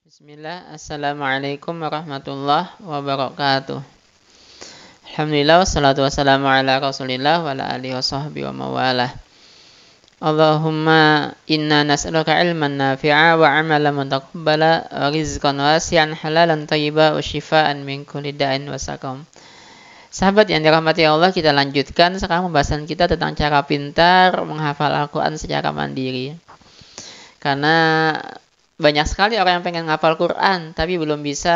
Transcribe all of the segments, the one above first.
Bismillah, Assalamualaikum warahmatullahi wabarakatuh. Alhamdulillah, wassalatu wassalamu ala rasulillah wa ala alihi wa sahbihi wa mawalah. Allahumma inna nas'aluka ilman nafi'a wa amalan mutaqabbala wa rizqan wasi'an halalan thayyiba wa shifaan min kulli da'in wa saqam. Sahabat yang dirahmati Allah, kita lanjutkan sekarang pembahasan kita tentang cara pintar menghafal Al-Quran secara mandiri. Karena banyak sekali orang yang pengen ngapal Quran tapi belum bisa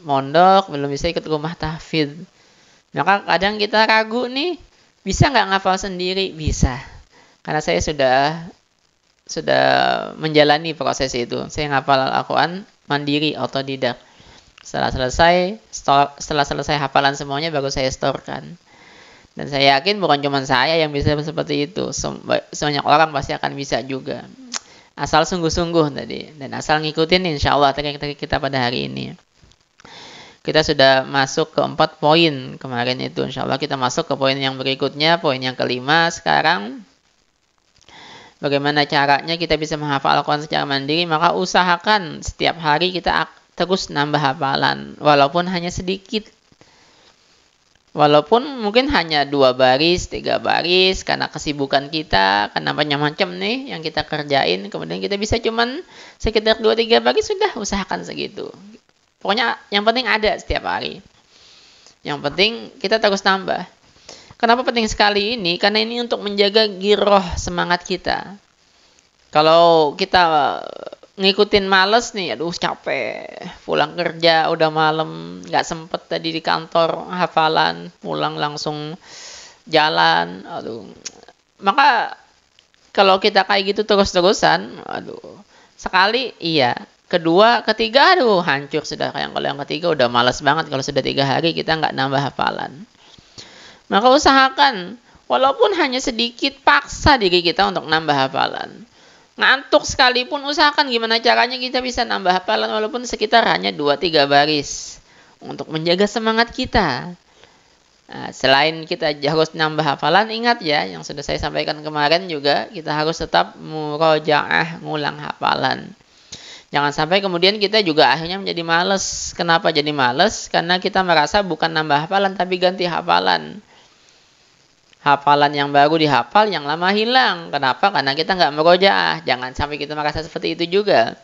mondok, belum bisa ikut rumah tahfidz. Maka kadang kita ragu nih, bisa nggak ngapal sendiri? Bisa. Karena saya sudah menjalani proses itu. Saya ngapal Al-Quran mandiri, otodidak. Setelah selesai hafalan semuanya baru saya storekan. Dan saya yakin bukan cuma saya yang bisa seperti itu. Banyak orang pasti akan bisa juga. Asal sungguh-sungguh tadi. Dan asal ngikutin insya Allah trik-trik kita pada hari ini. Kita sudah masuk ke 4 poin kemarin itu. Insya Allah kita masuk ke poin yang berikutnya. Poin yang kelima sekarang. Bagaimana caranya kita bisa menghafal Al-Quran secara mandiri. Maka usahakan setiap hari kita terus nambah hafalan. Walaupun hanya sedikit. Walaupun mungkin hanya 2 baris, 3 baris, karena kesibukan kita, karena macam-macam nih yang kita kerjain, kemudian kita bisa cuman sekitar 2-3 baris, sudah usahakan segitu. Pokoknya yang penting ada setiap hari. Yang penting kita terus nambah. Kenapa penting sekali ini? Karena ini untuk menjaga giroh semangat kita. Kalau kita ngikutin males nih, aduh capek, pulang kerja udah malam, nggak sempet tadi di kantor hafalan, pulang langsung jalan, aduh. Maka kalau kita kayak gitu terus-terusan, aduh, sekali iya, kedua, ketiga, aduh hancur sudah. Kayak kalau yang ketiga udah malas banget kalau sudah 3 hari kita nggak nambah hafalan. Maka usahakan, walaupun hanya sedikit, paksa diri kita untuk nambah hafalan. Ngantuk sekalipun usahakan gimana caranya kita bisa nambah hafalan walaupun sekitar hanya 2-3 baris untuk menjaga semangat kita. Nah, selain kita harus nambah hafalan, ingat ya yang sudah saya sampaikan kemarin juga, kita harus tetap murojaah, ngulang hafalan. Jangan sampai kemudian kita juga akhirnya menjadi males. Kenapa jadi males? Karena kita merasa bukan nambah hafalan tapi ganti hafalan. Hafalan yang baru dihafal, yang lama hilang. Kenapa? Karena kita nggak merojaah. Jangan sampai kita merasa seperti itu juga.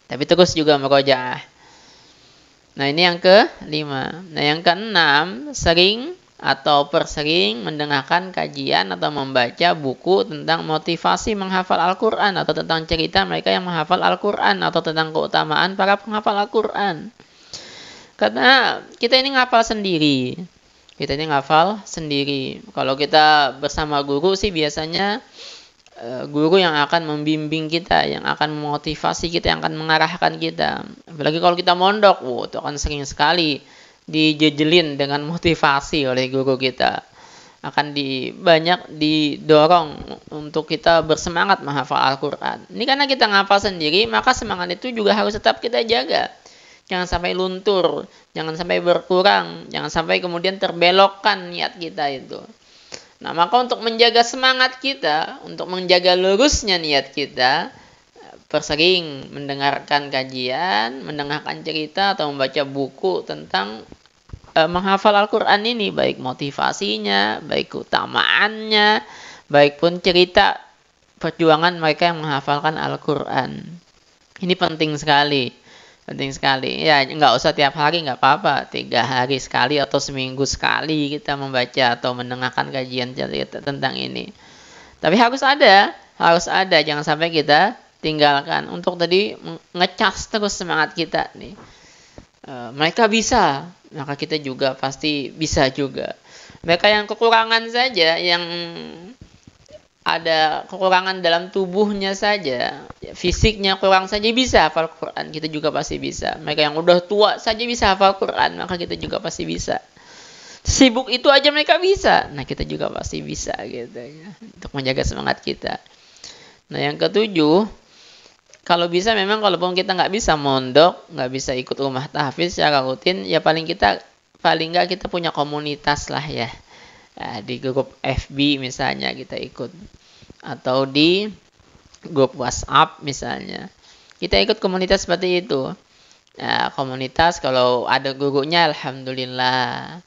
Tapi terus juga merojaah. Nah ini yang kelima. Nah yang keenam, sering atau persering mendengarkan kajian atau membaca buku tentang motivasi menghafal Al-Quran atau tentang cerita mereka yang menghafal Al-Quran atau tentang keutamaan para penghafal Al-Quran. Karena kita ini ngafal sendiri. Kita ini ngafal sendiri. Kalau kita bersama guru sih biasanya guru yang akan membimbing kita, yang akan memotivasi kita, yang akan mengarahkan kita. Apalagi kalau kita mondok, itu akan sering sekali dijejelin dengan motivasi oleh guru kita. Akan banyak didorong untuk kita bersemangat menghafal Al-Quran. Ini karena kita ngafal sendiri, maka semangat itu juga harus tetap kita jaga. Jangan sampai luntur, jangan sampai berkurang, jangan sampai kemudian terbelokkan niat kita itu. Nah, maka untuk menjaga semangat kita, untuk menjaga lurusnya niat kita, persering mendengarkan kajian, mendengarkan cerita atau membaca buku tentang menghafal Al-Quran ini, baik motivasinya, baik keutamaannya, baik pun cerita perjuangan mereka yang menghafalkan Al-Quran. Ini penting sekali. Penting sekali. Ya, nggak usah tiap hari, nggak apa-apa. 3 hari sekali atau seminggu sekali kita membaca atau mendengarkan kajian cerita tentang ini. Tapi harus ada. Jangan sampai kita tinggalkan. Untuk tadi ngecas terus semangat kita nih. Mereka bisa, maka kita juga pasti bisa juga. Mereka yang kekurangan saja, yang ada kekurangan dalam tubuhnya saja, fisiknya kurang saja bisa hafal Quran, kita juga pasti bisa. Mereka yang udah tua saja bisa hafal Quran, maka kita juga pasti bisa. Sibuk itu aja mereka bisa, nah kita juga pasti bisa gitu ya, untuk menjaga semangat kita. Nah yang ketujuh, kalau bisa memang kalaupun kita nggak bisa mondok, nggak bisa ikut rumah tahfidz secara rutin, ya paling nggak kita punya komunitas lah ya. Nah, di grup FB misalnya kita ikut, atau di grup WhatsApp misalnya, Kita ikut komunitas seperti itu. Nah, komunitas kalau ada gurunya alhamdulillah.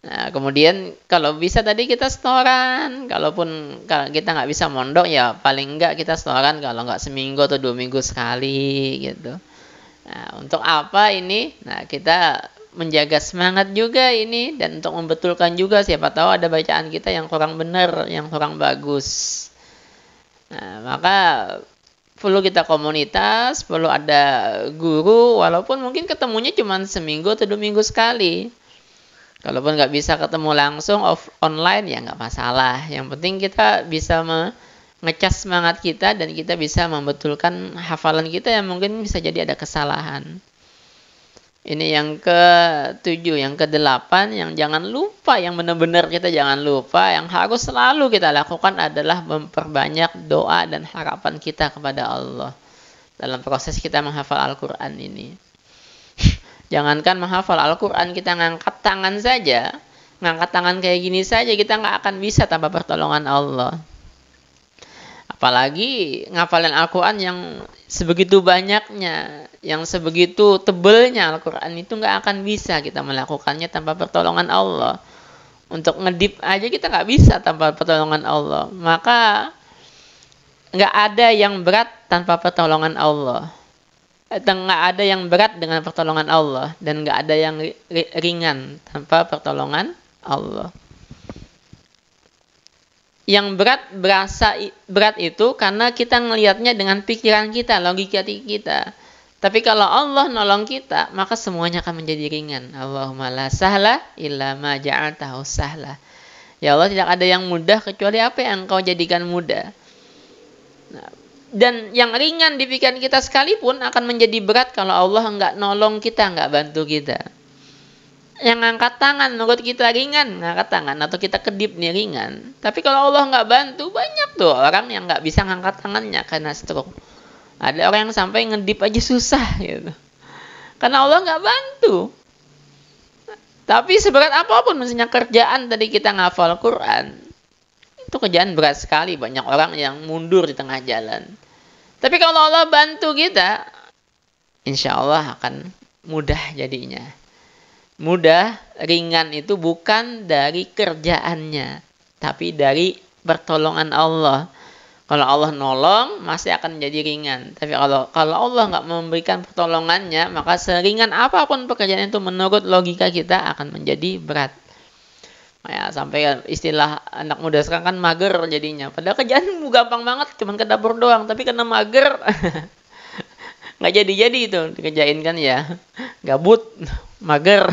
Nah, kemudian kalau bisa tadi kita setoran. Kalaupun kalau kita nggak bisa mondok ya paling nggak kita setoran kalau nggak seminggu atau 2 minggu sekali gitu. Nah, untuk apa ini? Nah, kita menjaga semangat juga ini dan untuk membetulkan juga siapa tahu ada bacaan kita yang kurang benar, yang kurang bagus. Nah, maka perlu kita komunitas, perlu ada guru, walaupun mungkin ketemunya cuma seminggu atau 2 minggu sekali. Kalaupun nggak bisa ketemu langsung online ya nggak masalah. Yang penting kita bisa ngecas semangat kita dan kita bisa membetulkan hafalan kita yang mungkin bisa jadi ada kesalahan. Ini yang ke-7, yang ke-8, yang jangan lupa, yang benar-benar kita jangan lupa, yang harus selalu kita lakukan adalah memperbanyak doa dan harapan kita kepada Allah dalam proses kita menghafal Al-Quran ini. Jangankan menghafal Al-Quran, kita ngangkat tangan saja, ngangkat tangan kayak gini saja, kita nggak akan bisa tanpa pertolongan Allah. Apalagi ngafalin Al-Quran yang sebegitu banyaknya, yang sebegitu tebelnya Al-Quran itu nggak akan bisa kita melakukannya tanpa pertolongan Allah. Untuk ngedip aja kita nggak bisa tanpa pertolongan Allah. Maka nggak ada yang berat tanpa pertolongan Allah. Nggak ada yang berat dengan pertolongan Allah. Dan nggak ada yang ringan tanpa pertolongan Allah. Yang berasa berat itu karena kita ngelihatnya dengan pikiran kita, logika kita. Tapi kalau Allah nolong kita, maka semuanya akan menjadi ringan. Allahumma la sahla illa ma ja'altahu sahla. Ya Allah, tidak ada yang mudah kecuali apa yang Engkau jadikan mudah. Nah, dan yang ringan di pikiran kita sekalipun akan menjadi berat kalau Allah enggak nolong kita, enggak bantu kita. Yang ngangkat tangan menurut kita ringan, ngangkat tangan atau kita kedip nih ringan. Tapi kalau Allah nggak bantu, banyak tuh orang yang nggak bisa ngangkat tangannya karena stroke. Ada orang yang sampai ngedip aja susah gitu, karena Allah nggak bantu. Tapi seberat apapun misalnya kerjaan tadi kita ngafal Quran, itu kerjaan berat sekali. Banyak orang yang mundur di tengah jalan. Tapi kalau Allah bantu kita, insya Allah akan mudah jadinya. Mudah, ringan itu bukan dari kerjaannya, tapi dari pertolongan Allah. Kalau Allah nolong, masih akan menjadi ringan. Tapi kalau Allah nggak memberikan pertolongannya, maka seringan apapun pekerjaan itu menurut logika kita akan menjadi berat. Ya, sampai istilah anak muda sekarang kan mager jadinya. Padahal kerjaan gampang banget, cuma ke dapur doang. Tapi karena mager, nggak jadi-jadi itu dikerjain kan ya. Gabut, mager.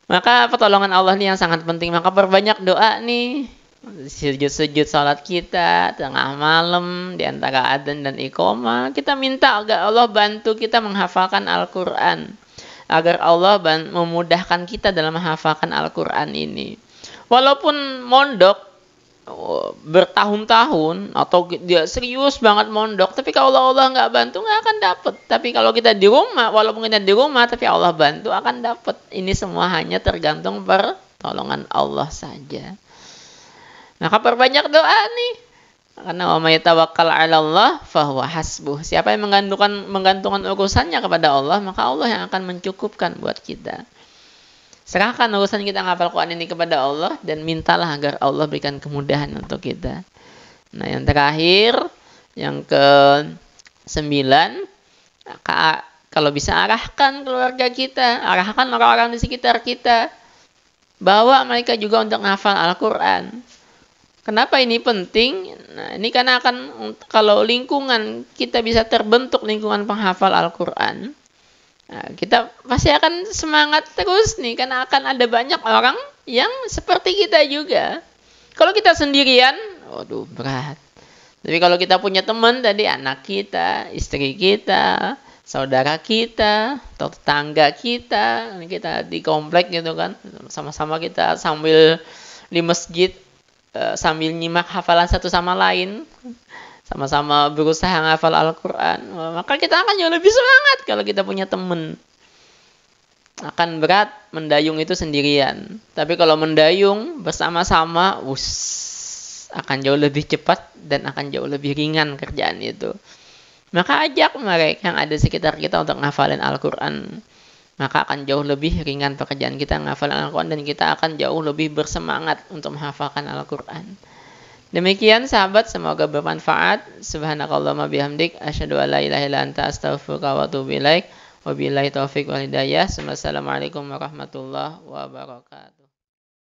Maka pertolongan Allah ini yang sangat penting. Maka perbanyak doa nih. Sujud-sujud salat kita tengah malam di antara adzan dan iqamah, kita minta agar Allah bantu kita menghafalkan Al-Qur'an. Agar Allah memudahkan kita dalam menghafalkan Al-Qur'an ini. Walaupun mondok bertahun-tahun atau dia serius banget mondok, tapi kalau Allah nggak bantu nggak akan dapet. Tapi kalau kita di rumah, walaupun kita di rumah tapi Allah bantu, akan dapet. Ini semua hanya tergantung pertolongan Allah saja. Maka perbanyak doa nih, karena wa may tawakkal 'ala Allah fahuwa hasbuh. Siapa yang menggantungkan urusannya kepada Allah, maka Allah yang akan mencukupkan buat kita. Serahkan urusan kita ngafal Quran ini kepada Allah dan mintalah agar Allah berikan kemudahan untuk kita. Nah, yang terakhir, yang ke-9, kalau bisa arahkan keluarga kita, arahkan orang-orang di sekitar kita, bawa mereka juga untuk ngafal Al-Quran. Kenapa ini penting? Nah, ini karena kalau lingkungan kita bisa terbentuk lingkungan penghafal Al-Quran, nah, kita pasti akan semangat terus nih, karena akan ada banyak orang yang seperti kita juga. Kalau kita sendirian, waduh berat. Tapi kalau kita punya teman tadi, anak kita, istri kita, saudara kita, atau tetangga kita di komplek gitu kan, sama-sama kita sambil di masjid, sambil nyimak hafalan satu sama lain, sama-sama berusaha menghafal Al-Quran, maka kita akan jauh lebih semangat kalau kita punya teman. Akan berat mendayung itu sendirian. Tapi kalau mendayung bersama-sama, akan jauh lebih cepat dan akan jauh lebih ringan kerjaan itu. Maka ajak mereka yang ada di sekitar kita untuk ngafalin Al-Quran. Maka akan jauh lebih ringan pekerjaan kita menghafalkan Al-Quran, dan kita akan jauh lebih bersemangat untuk menghafalkan Al-Quran. Demikian sahabat, semoga bermanfaat. Subhanakallahumma bihamdik, asyhadu an la ilaha illa anta, astaghfiruka wa atubu ilaik. Wabillahi taufik wal hidayah. Wassalamualaikum warahmatullahi wabarakatuh.